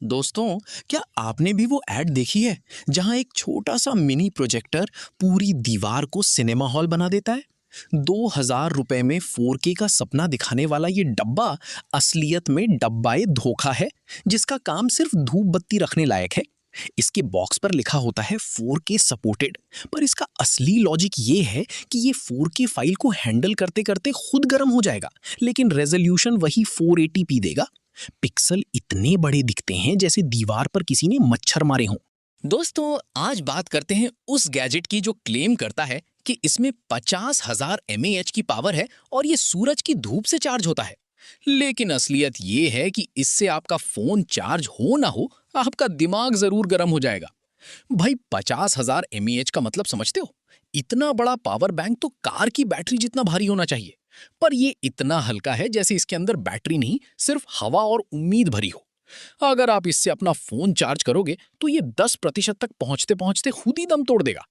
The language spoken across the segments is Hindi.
दोस्तों, क्या आपने भी वो ऐड देखी है जहां एक छोटा सा मिनी प्रोजेक्टर पूरी दीवार को सिनेमा हॉल बना देता है? 2000 रुपए में 4K का सपना दिखाने वाला ये डब्बा असलियत में डब्बाए धोखा है, जिसका काम सिर्फ धूप बत्ती रखने लायक है। इसके बॉक्स पर लिखा होता है 4K सपोर्टेड, पर इसका असली लॉजिक ये है कि ये 4K फाइल को हैंडल करते करते खुद गर्म हो जाएगा, लेकिन रेजोल्यूशन वही 480p देगा। पिक्सल इतने बड़े दिखते हैं जैसे दीवार पर किसी ने मच्छर मारे हों। दोस्तों, आज बात करते हैं उस गैजेट की जो क्लेम करता है कि इसमें 50,000 mAh की पावर है और ये सूरज की धूप से चार्ज होता है। लेकिन असलियत ये है कि इससे आपका फोन चार्ज हो ना हो, आपका दिमाग जरूर गर्म हो जाएगा। भाई, 50,000 mAh का मतलब समझते हो? इतना बड़ा पावर बैंक तो कार की बैटरी जितना भारी होना चाहिए, पर ये इतना हल्का है जैसे इसके अंदर बैटरी नहीं, सिर्फ हवा और उम्मीद भरी हो। अगर आप इससे अपना फोन चार्ज करोगे तो ये 10% तक पहुंचते पहुंचते खुद ही दम तोड़ देगा।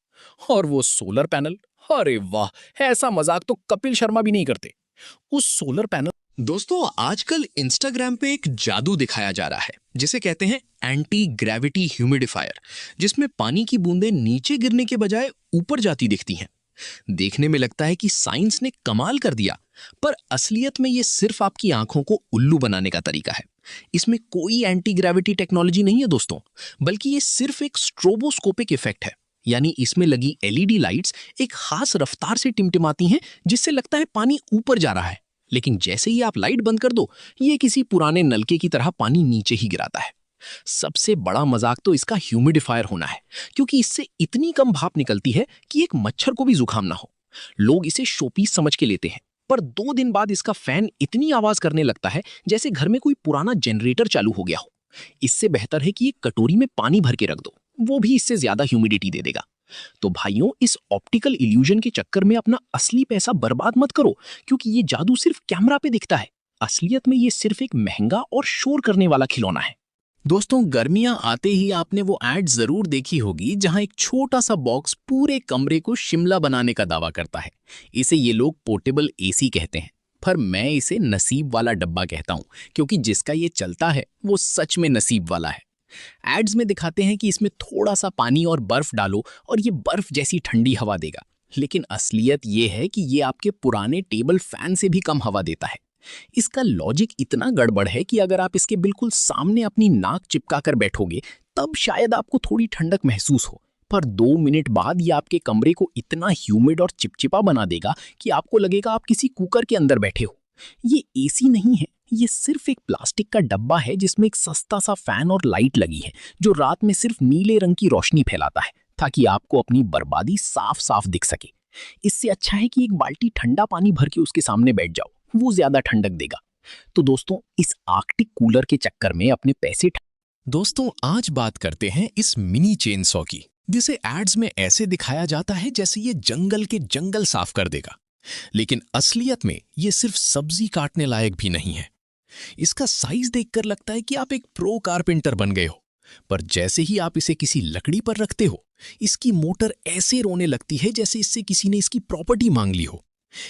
और वो सोलर पैनल, अरे वाह, ऐसा मजाक तो कपिल शर्मा भी नहीं करते। उस सोलर पैनल दोस्तों, आजकल इंस्टाग्राम पे एक जादू दिखाया जा रहा है जिसे कहते हैं एंटी ग्रेविटी ह्यूमिडिफायर, जिसमें पानी की बूंदें नीचे गिरने के बजाय ऊपर जाती दिखती हैं। देखने में लगता है कि साइंस ने कमाल कर दिया, पर असलियत में ये सिर्फ आपकी आंखों को उल्लू बनाने का तरीका है। इसमें कोई एंटी ग्रेविटी टेक्नोलॉजी नहीं है दोस्तों, बल्कि ये सिर्फ एक स्ट्रोबोस्कोपिक इफेक्ट है। यानी इसमें लगी एलईडी लाइट्स एक खास रफ्तार से टिमटिमाती हैं, जिससे लगता है पानी ऊपर जा रहा है। लेकिन जैसे ही आप लाइट बंद कर दो, ये किसी पुराने नलके की तरह पानी नीचे ही गिराता है। सबसे बड़ा मजाक तो इसका ह्यूमिडिफायर होना है, क्योंकि इससे इतनी कम भाप निकलती है कि एक मच्छर को भी जुकाम ना हो। लोग इसे शोपीस समझ के लेते हैं, पर 2 दिन बाद इसका फैन इतनी आवाज करने लगता है जैसे घर में कोई पुराना जनरेटर चालू हो गया हो। इससे बेहतर है कि एक कटोरी में पानी भर के रख दो, वो भी इससे ज्यादा ह्यूमिडिटी दे देगा। तो भाइयों, इस ऑप्टिकल इल्यूजन के चक्कर में अपना असली पैसा बर्बाद मत करो, क्योंकि ये जादू सिर्फ कैमरा पे दिखता है। असलियत में ये सिर्फ एक महंगा और शोर करने वाला खिलौना है। दोस्तों, गर्मियां आते ही आपने वो ऐड जरूर देखी होगी जहां एक छोटा सा बॉक्स पूरे कमरे को शिमला बनाने का दावा करता है। इसे ये लोग पोर्टेबल एसी कहते हैं, पर मैं इसे नसीब वाला डब्बा कहता हूं, क्योंकि जिसका ये चलता है वो सच में नसीब वाला है। एड्स में दिखाते हैं कि इसमें थोड़ा सा पानी और बर्फ डालो और ये बर्फ जैसी ठंडी हवा देगा, लेकिन असलियत ये है कि ये आपके पुराने टेबल फैन से भी कम हवा देता है। इसका लॉजिक इतना गड़बड़ है कि अगर आप इसके बिल्कुल सामने अपनी नाक चिपका कर बैठोगे तब शायद आपको थोड़ी ठंडक महसूस हो, पर 2 मिनट बाद ये आपके कमरे को इतना ह्यूमिड और चिपचिपा बना देगा कि आपको लगेगा आप किसी कुकर के अंदर बैठे हो। ये एसी नहीं है, ये सिर्फ एक प्लास्टिक का डब्बा है जिसमें एक सस्ता सा फैन और लाइट लगी है, जो रात में सिर्फ नीले रंग की रोशनी फैलाता है ताकि आपको अपनी बर्बादी साफ साफ दिख सके। इससे अच्छा है कि एक बाल्टी ठंडा पानी भर के उसके सामने बैठ जाओ, वो ज्यादा ठंडक देगा। तो दोस्तों, इस आर्कटिक कूलर के चक्कर में अपने पैसे दोस्तों, आज बात करते हैं इस मिनी चेनसॉ की, जिसे एड्स में ऐसे दिखाया जाता है जैसे ये जंगल के जंगल साफ कर देगा। लेकिन असलियत में ये सिर्फ सब्जी काटने लायक भी नहीं है। इसका साइज देखकर लगता है कि आप एक प्रो कारपेंटर बन गए हो, पर जैसे ही आप इसे किसी लकड़ी पर रखते हो, इसकी मोटर ऐसे रोने लगती है जैसे इससे किसी ने इसकी प्रॉपर्टी मांग ली हो।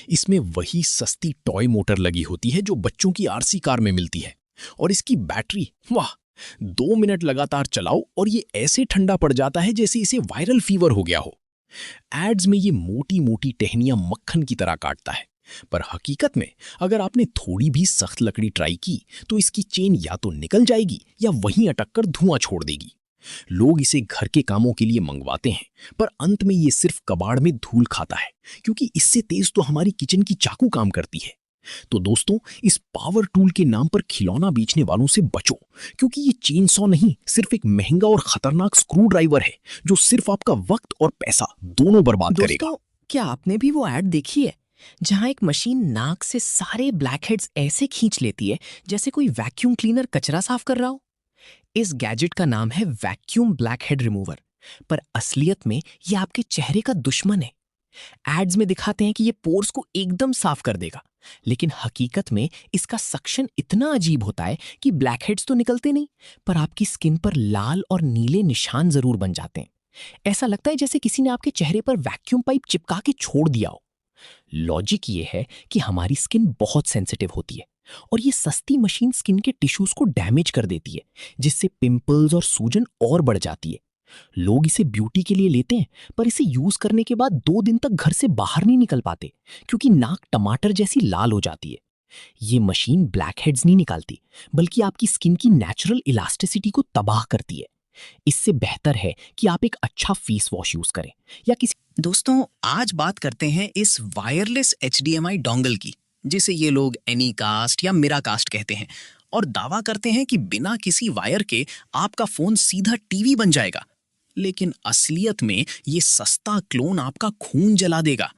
इसमें वही सस्ती टॉय मोटर लगी होती है जो बच्चों की आरसी कार में मिलती है, और इसकी बैटरी, वाह, 2 मिनट लगातार चलाओ और ये ऐसे ठंडा पड़ जाता है जैसे इसे वायरल फीवर हो गया हो। एड्स में ये मोटी मोटी टहनियां मक्खन की तरह काटता है, पर हकीकत में अगर आपने थोड़ी भी सख्त लकड़ी ट्राई की तो इसकी चेन या तो निकल जाएगी या वहीं अटक कर धुआं छोड़ देगी। लोग इसे घर के कामों के लिए मंगवाते हैं, पर अंत में ये सिर्फ कबाड़ में धूल खाता है, क्योंकि इससे तेज तो हमारी किचन की चाकू काम करती है। तो दोस्तों, इस पावर टूल के नाम पर खिलौना बेचने वालों से बचो, क्योंकि ये चेनसॉ नहीं, सिर्फ एक महंगा और खतरनाक स्क्रू ड्राइवर है जो सिर्फ आपका वक्त और पैसा दोनों बर्बाद करेगा। दोस्तों, क्या आपने भी वो ऐड देखी है जहां एक मशीन नाक से सारे ब्लैकहेड्स ऐसे खींच लेती है जैसे कोई वैक्यूम क्लीनर कचरा साफ कर रहा हो? इस गैजेट का नाम है वैक्यूम ब्लैकहेड रिमूवर, पर असलियत में ये आपके चेहरे का दुश्मन है। एड्स में दिखाते हैं कि ये पोर्स को एकदम साफ कर देगा, लेकिन हकीकत में इसका सक्शन इतना अजीब होता है कि ब्लैकहेड्स तो निकलते नहीं, पर आपकी स्किन पर लाल और नीले निशान जरूर बन जाते हैं। ऐसा लगता है जैसे किसी ने आपके चेहरे पर वैक्यूम पाइप चिपका के छोड़ दिया हो। लॉजिक ये है कि हमारी स्किन बहुत सेंसिटिव होती है, और ये सस्ती मशीन स्किन के टिश्यूज को डैमेज कर देती है, जिससे पिंपल्स और सूजन और बढ़ जाती है। लोग इसे ब्यूटी के लिए लेते हैं, पर इसे यूज करने के बाद 2 दिन तक घर से बाहर नहीं निकल पाते, क्योंकि नाक टमाटर जैसी लाल हो जाती है। ये मशीन ब्लैक हेड्स नहीं निकालती, बल्कि आपकी स्किन की नेचुरल इलास्टिसिटी को तबाह करती है। इससे बेहतर है कि आप एक अच्छा फेस वॉश यूज करें या किसी। दोस्तों, आज बात करते हैं इस वायरलेस HDMI डोंगल की, जिसे ये लोग एनीकास्ट या मिराकास्ट कहते हैं, और दावा करते हैं कि बिना किसी वायर के आपका फोन सीधा टीवी बन जाएगा। लेकिन असलियत में ये सस्ता क्लोन आपका खून जला देगा।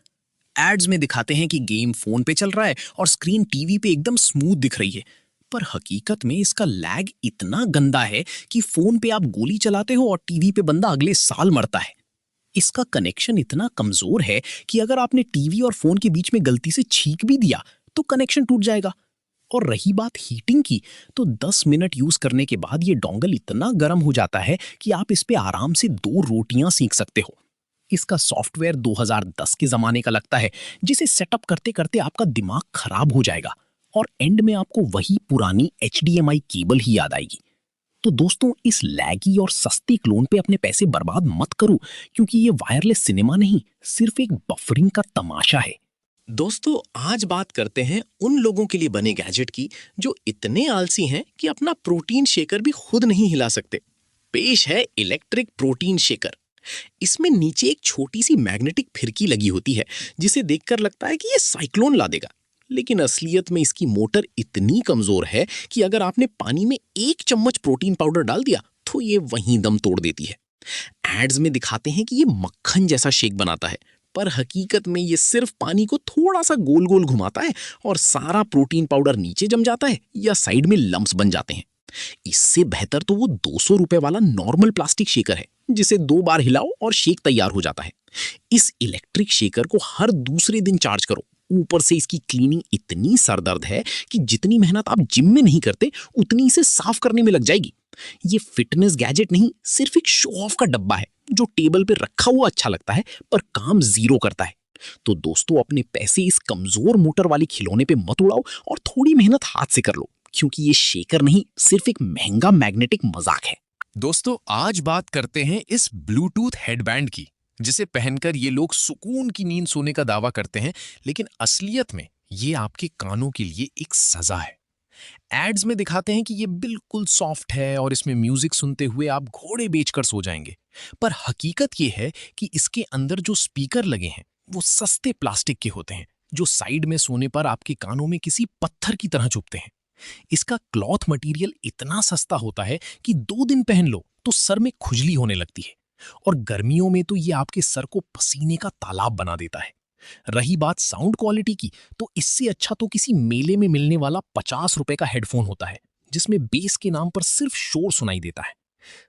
एड्स में दिखाते हैं कि गेम फोन पे चल रहा है और स्क्रीन टीवी पे एकदम स्मूथ दिख रही है, पर हकीकत में इसका लैग इतना गंदा है कि फोन पे आप गोली चलाते हो और टीवी पे बंदा अगले साल मरता है। इसका कनेक्शन इतना कमजोर है कि अगर आपने टीवी और फोन के बीच में गलती से छींक भी दिया तो कनेक्शन टूट जाएगा। और रही बात हीटिंग की, तो 10 मिनट यूज करने के बाद ये डोंगल इतना गर्म हो जाता है कि आप इस पे आराम से 2 रोटियां सेंक सकते हो। इसका सॉफ्टवेयर 2010 के जमाने का लगता है, जिसे सेटअप करते करते आपका दिमाग खराब हो जाएगा और एंड में आपको वही पुरानी HDMI केबल ही याद आएगी। तो दोस्तों, इस लैगी और सस्ते क्लोन पे अपने पैसे बर्बाद मत करो, क्योंकि ये वायरलेस सिनेमा नहीं, सिर्फ एक बफरिंग का तमाशा है। दोस्तों, आज बात करते हैं उन लोगों के लिए बने गैजेट की जो इतने आलसी हैं कि अपना प्रोटीन शेकर भी खुद नहीं हिला सकते। पेश है इलेक्ट्रिक प्रोटीन शेकर। इसमें नीचे एक छोटी सी मैग्नेटिक फिरकी लगी होती है, जिसे देखकर लगता है कि ये साइक्लोन ला देगा, लेकिन असलियत में इसकी मोटर इतनी कमजोर है कि अगर आपने पानी में 1 चम्मच प्रोटीन पाउडर डाल दिया तो ये वहीं दम तोड़ देती है। एड्स में दिखाते हैं कि ये मक्खन जैसा शेक बनाता है, पर हकीकत में ये सिर्फ पानी को थोड़ा सा गोल गोल घुमाता है और सारा प्रोटीन पाउडर नीचे जम जाता है या साइड में लम्प्स बन जाते हैं। इससे बेहतर तो वो 200 रुपए वाला नॉर्मल प्लास्टिक शेकर है, जिसे 2 बार हिलाओ और शेक तैयार हो जाता है। इस इलेक्ट्रिक शेकर को हर दूसरे दिन चार्ज करो। ऊपर से इसकी क्लीनिंग इतनी सरदर्द है कि जितनी मेहनत आप जिम में नहीं करते, उतनी इसे साफ करने में लग जाएगी। ये फिटनेस गैजेट नहीं, सिर्फ एक शो ऑफ का डब्बा है, जो टेबल पे रखा हुआ अच्छा लगता है पर काम जीरो करता है। तो दोस्तों, अपने पैसे इस कमजोर मोटर वाली खिलौने पे मत उड़ाओ और थोड़ी मेहनत हाथ से कर लो, क्योंकि ये शेकर नहीं, सिर्फ एक महंगा मैग्नेटिक मजाक है। दोस्तों, आज बात करते हैं इस ब्लूटूथ हेडबैंड की, जिसे पहनकर ये लोग सुकून की नींद सोने का दावा करते हैं, लेकिन असलियत में ये आपके कानों के लिए एक सजा है। एड्स में दिखाते हैं कि ये बिल्कुल सॉफ्ट है और इसमें म्यूजिक सुनते हुए आप घोड़े बेचकर सो जाएंगे, पर हकीकत ये है कि इसके अंदर जो स्पीकर लगे हैं वो सस्ते प्लास्टिक के होते हैं, जो साइड में सोने पर आपके कानों में किसी पत्थर की तरह चुभते हैं। इसका क्लॉथ मटेरियल इतना सस्ता होता है कि 2 दिन पहन लो तो सर में खुजली होने लगती है, और गर्मियों में तो ये आपके सर को पसीने का तालाब बना देता है। रही बात साउंड क्वालिटी की, तो इससे अच्छा तो किसी मेले में मिलने वाला 50 रुपए का हेडफोन होता है, जिसमें बेस के नाम पर सिर्फ शोर सुनाई देता है।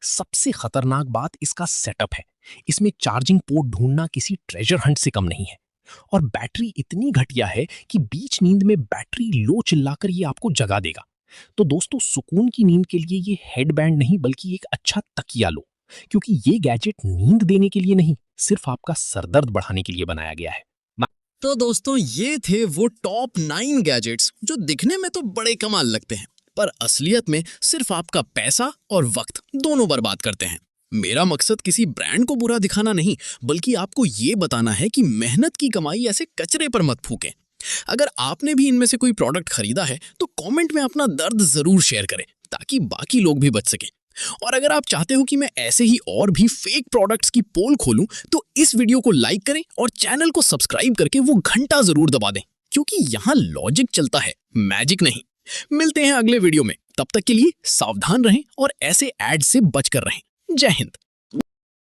सबसे खतरनाक बात इसका सेटअप है। इसमें चार्जिंग पोर्ट ढूंढना किसी ट्रेजर हंट से कम नहीं है, और बैटरी इतनी घटिया है कि बीच नींद में बैटरी लो चिल्लाकर ये आपको जगा देगा। तो दोस्तों, सुकून की नींद के लिए ये हेडबैंड नहीं, बल्कि एक अच्छा तकिया लो, क्योंकि ये गैजेट नींद देने के लिए नहीं, सिर्फ आपका सरदर्द बढ़ाने के लिए बनाया गया है। तो दोस्तों, ये थे वो टॉप 9 गैजेट्स जो दिखने में तो बड़े कमाल लगते हैं, पर असलियत में सिर्फ आपका पैसा और वक्त दोनों बर्बाद करते हैं। मेरा मकसद किसी ब्रांड को बुरा दिखाना नहीं, बल्कि आपको ये बताना है कि मेहनत की कमाई ऐसे कचरे पर मत फूकें। अगर आपने भी इनमें से कोई प्रोडक्ट खरीदा है तो कमेंट में अपना दर्द जरूर शेयर करें, ताकि बाकी लोग भी बच सकें। और अगर आप चाहते हो कि मैं ऐसे ही और भी फेक प्रोडक्ट्स की पोल खोलूं, तो इस वीडियो को लाइक करें और चैनल को सब्सक्राइब करके वो घंटा जरूर दबा दें, क्योंकि यहाँ लॉजिक चलता है, मैजिक नहीं। मिलते हैं अगले वीडियो में, तब तक के लिए सावधान रहें और ऐसे एड से बचकर रहें। जय हिंद।